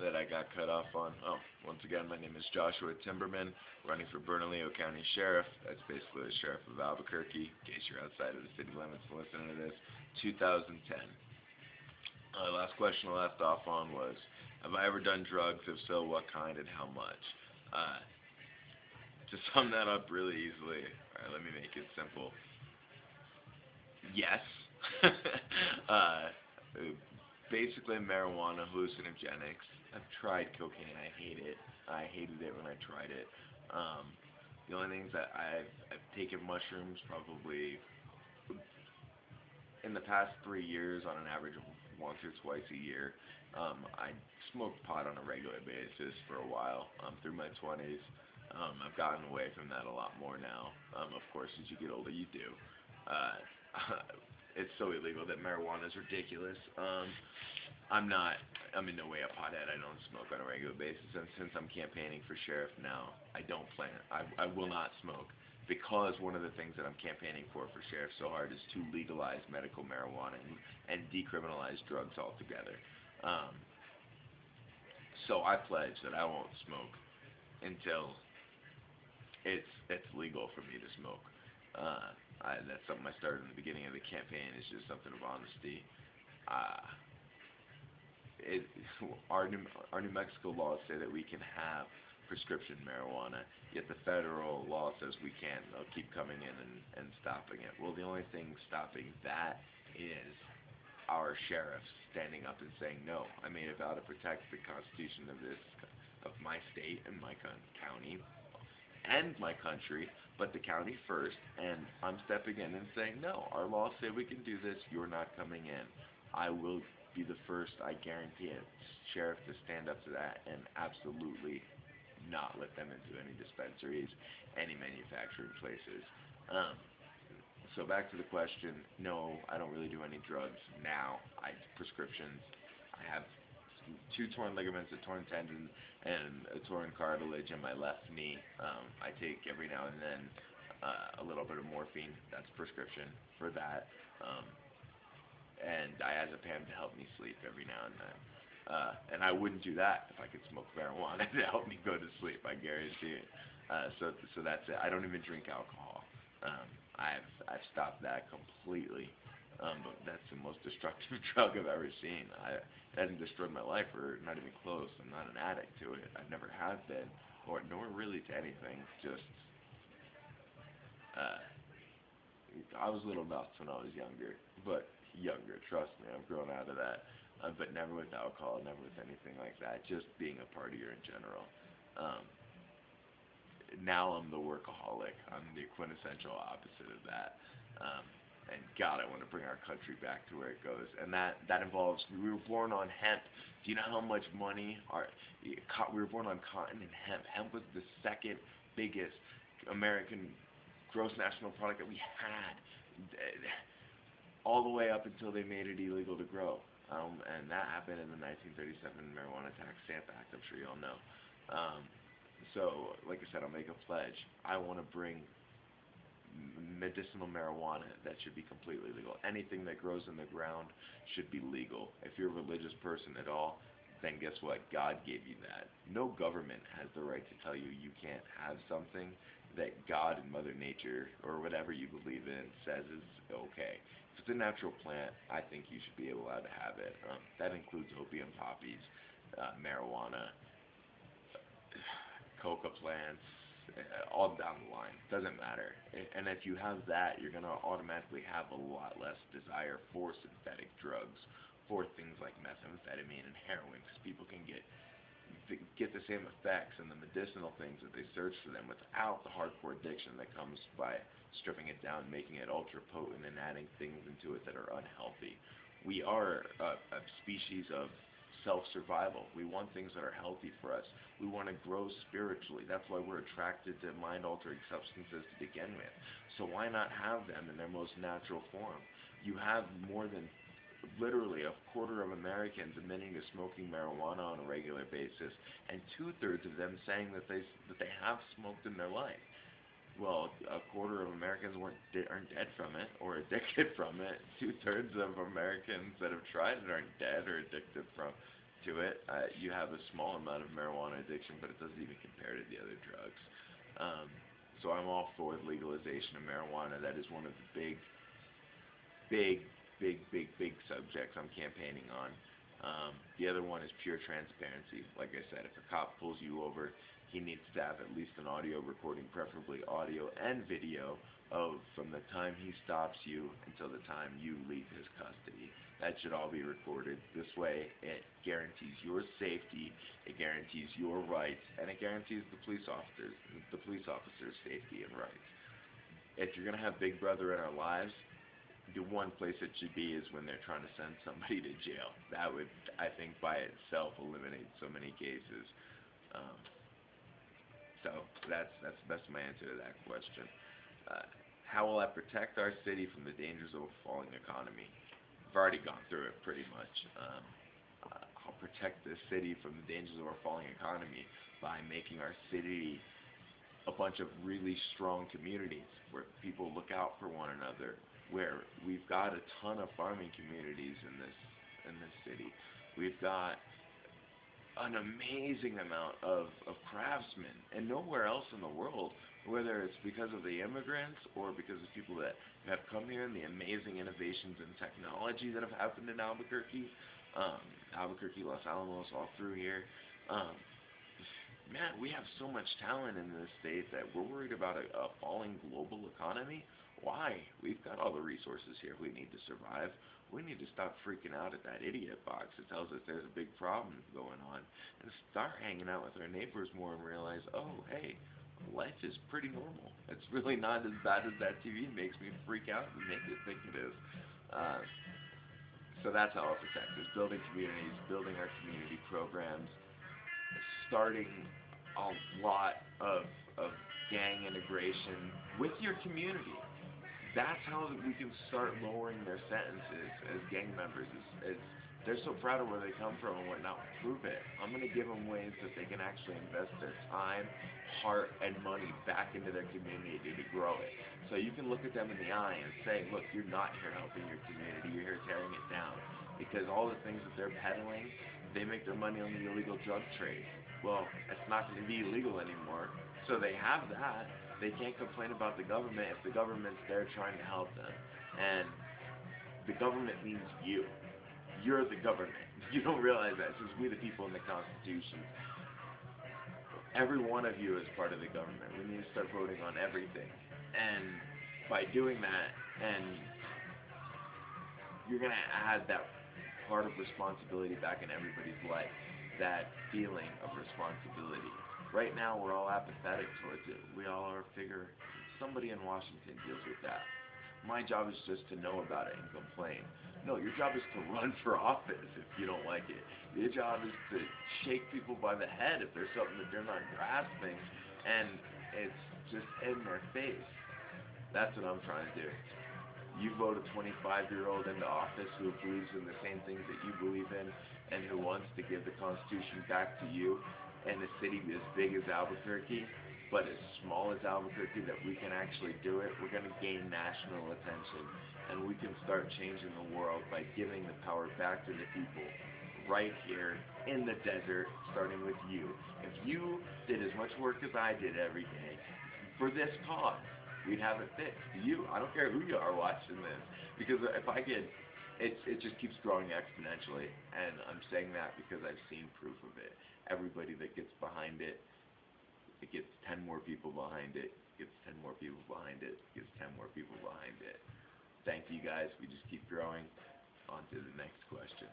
that I got cut off on. Oh, once again, my name is Joshua Timberman, running for Bernalillo County Sheriff. That's basically the Sheriff of Albuquerque, in case you're outside of the city limits and listening to this. 2010. Last question I left off on was, have I ever done drugs? If so, what kind and how much? Uh, to sum that up really easily, alright, let me make it simple. Yes. uh, Basically, marijuana, hallucinogenics. I've tried cocaine. I hate it. I hated it when I tried it. Um, the only things that I've taken mushrooms probably in the past 3 years on an average of once or twice a year. I smoked pot on a regular basis for a while through my 20s. I've gotten away from that a lot more now. Of course, as you get older, you do. Uh, it's so illegal that marijuana is ridiculous. I'm not. I'm in no way a pothead. I don't smoke on a regular basis, and since I'm campaigning for sheriff now, I don't plan. I will not smoke because one of the things that I'm campaigning for sheriff so hard is to legalize medical marijuana and decriminalize drugs altogether. Um, so I pledge that I won't smoke until it's legal for me to smoke. That's something I started in the beginning of the campaign. It's just something of honesty. Uh, it, our New Mexico laws say that we can have prescription marijuana, yet the federal law says we can't. They'll keep coming in and stopping it. Well, the only thing stopping that is our sheriffs standing up and saying, no, I made a vow to protect the Constitution of my state and my county and my country, but the county first, and I'm stepping in and saying, no, our laws say we can do this, you're not coming in. I will be the first, I guarantee it, sheriff to stand up to that and absolutely not let them into any dispensaries, any manufacturing places. Um, so back to the question, no, I don't really do any drugs now. I prescriptions. I have two torn ligaments, a torn tendon, and a torn cartilage in my left knee. I take every now and then a little bit of morphine. That's prescription for that. And diazepam to help me sleep every now and then. And I wouldn't do that if I could smoke marijuana to help me go to sleep. I guarantee it. So that's it. I don't even drink alcohol. I've stopped that completely. But that's the most destructive drug I've ever seen. It hasn't destroyed my life, or not even close. I'm not an addict to it. I never have been, or nor really to anything. Just uh, I was a little nuts when I was younger, but younger. Trust me, I've grown out of that. But never with alcohol, never with anything like that. Just being a partier in general. Um, Now I'm the workaholic. I'm the quintessential opposite of that. Um, and God, I want to bring our country back to where it goes. And that involves, we were born on hemp. Do you know how much money we were born on cotton and hemp. Hemp was the second biggest American gross national product that we had, all the way up until they made it illegal to grow. And that happened in the 1937 Marijuana Tax Stamp Act. I'm sure you all know. Um, so, like I said, I'll make a pledge. I want to bring medicinal marijuana that should be completely legal. Anything that grows in the ground should be legal. If you're a religious person at all, then guess what? God gave you that. No government has the right to tell you you can't have something that God and Mother Nature, or whatever you believe in, says is okay. If it's a natural plant, I think you should be allowed to have it. That includes opium poppies, marijuana, coca plants, all down the line. Doesn't matter. And if you have that, you're going to automatically have a lot less desire for synthetic drugs, for things like methamphetamine and heroin, because people can get the same effects and the medicinal things that they search for them without the hardcore addiction that comes by stripping it down, making it ultra potent, and adding things into it that are unhealthy. We are a species of self-survival. We want things that are healthy for us. We want to grow spiritually. That's why we're attracted to mind-altering substances to begin with. So why not have them in their most natural form? You have more than literally a quarter of Americans admitting to smoking marijuana on a regular basis, and two-thirds of them saying that they have smoked in their life. Well, a quarter of Americans aren't dead from it or addicted from it. Two-thirds of Americans that have tried it aren't dead or addicted from to it. You have a small amount of marijuana addiction, but it doesn't even compare to the other drugs. Um, so I'm all for the legalization of marijuana. That is one of the big, big subjects I'm campaigning on. The other one is pure transparency. Like I said, if a cop pulls you over, he needs to have at least an audio recording, preferably audio and video, of from the time he stops you until the time you leave his custody. That should all be recorded. This way, it guarantees your safety, it guarantees your rights, and it guarantees the police officers' safety and rights. If you're gonna have Big Brother in our lives, the one place it should be is when they're trying to send somebody to jail. That would, I think, by itself eliminate so many cases. Um, so that's my answer to that question. How will I protect our city from the dangers of a falling economy? I've already gone through it pretty much. I'll protect the city from the dangers of our falling economy by making our city a bunch of really strong communities where people look out for one another, where we've got a ton of farming communities in this city. We've got an amazing amount of craftsmen, and nowhere else in the world, whether it's because of the immigrants or because of people that have come here and the amazing innovations in technology that have happened in Albuquerque, Los Alamos, all through here. Um, Man, we have so much talent in this state that we're worried about a falling global economy. Why? We've got all the resources here we need to survive. We need to stop freaking out at that idiot box that tells us there's a big problem going on and start hanging out with our neighbors more and realize, oh, hey, life is pretty normal. It's really not as bad as that TV makes me freak out and make it think it is. Uh, so that's how I'll protect us. Building communities, building our community programs, starting a lot of gang integration with your community. That's how we can start lowering their sentences as gang members. As they're so proud of where they come from and whatnot. Prove it. I'm going to give them ways that they can actually invest their time, heart, and money back into their community to grow it. So you can look at them in the eye and say, look, you're not here helping your community. You're here tearing it down. Because all the things that they're peddling, they make their money on the illegal drug trade. Well, it's not going to be illegal anymore. So they have that. They can't complain about the government if the government's there trying to help them. And the government means you. You're the government. You don't realize that. It's just we the people in the Constitution. Every one of you is part of the government. We need to start voting on everything. And by doing that, and you're going to add that part of responsibility back in everybody's life, that feeling of responsibility. Right now, we're all apathetic towards it. We all are figure somebody in Washington deals with that. My job is just to know about it and complain. No, your job is to run for office if you don't like it. Your job is to shake people by the head if there's something that they're not grasping, and it's just in their face. That's what I'm trying to do. You vote a 25-year-old into office who believes in the same things that you believe in and who wants to give the Constitution back to you in a city as big as Albuquerque, but as small as Albuquerque, that we can actually do it. We're going to gain national attention, and we can start changing the world by giving the power back to the people right here in the desert, starting with you. If you did as much work as I did every day for this cause, we'd have it fixed. You, I don't care who you are watching this, because if I could, it just keeps growing exponentially, and I'm saying that because I've seen proof of it. Everybody that gets behind it, it gets 10 more people behind it, gets 10 more people behind it, gets 10 more people behind it. Thank you guys. We just keep growing. On to the next question.